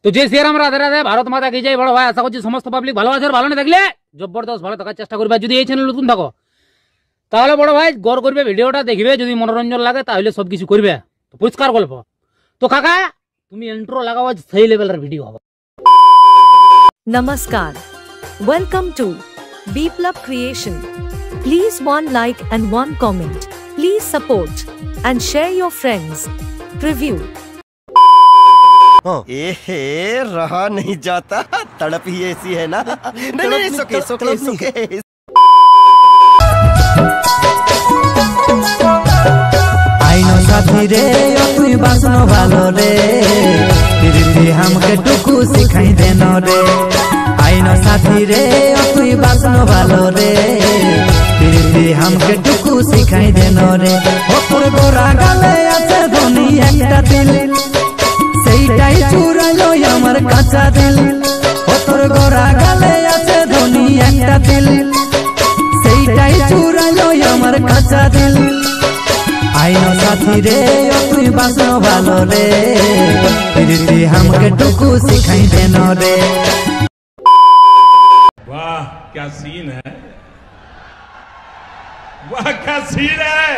তো জয় শ্রীরাম, রাধে রাধে, ভারত মাতা কি জয়। বড় ভাই আশা করছি সমস্ত পাবলিক ভালো আছে। ভালো না থাকলে জবরদস্ত ভালো থাকার চেষ্টা করবে। যদি এই চ্যানেল নতুন থাকো তাহলে বড় ভাই গড় করবে, ভিডিওটা দেখবে, যদি মনোরঞ্জন লাগে তাহলে সবকিছু করবে। তো পরিষ্কার গল্প। তো কাকা তুমি ইন্ট্রো লাগাও, সেই লেভেলের ভিডিও হবে। Namaskar. Welcome to Biplab Creation. Please one like and one comment. Please support and share your friends. Preview. एहे रहा नहीं जाता, तड़प ही ऐसी है ना। नहीं सुके सुके सुके। आईनो साथी रे ओ तुई बासनो भालो रे, प्रीति हमके टुकु सिखाई देनो रे। आईनो साथी रे ओ तुई बासनो भालो रे, प्रीति हमके टुकु सिखाई देनो रे। ओ तोर गोरा गाले আছে ধনী একটা দিল, সেইটাই চুরালো আমার কাঁচা দিল। ও তোর গোরা গালে আছে ধনী একটা দিল, সেইটাই চুরালো আমার কাঁচা দিল। आईनो साथी रे ओ तुई बासनो भालो रे, प्रीति हमके टुकु सिखाई देनो रे। वाह क्या सीन है, वाह क्या सीन है।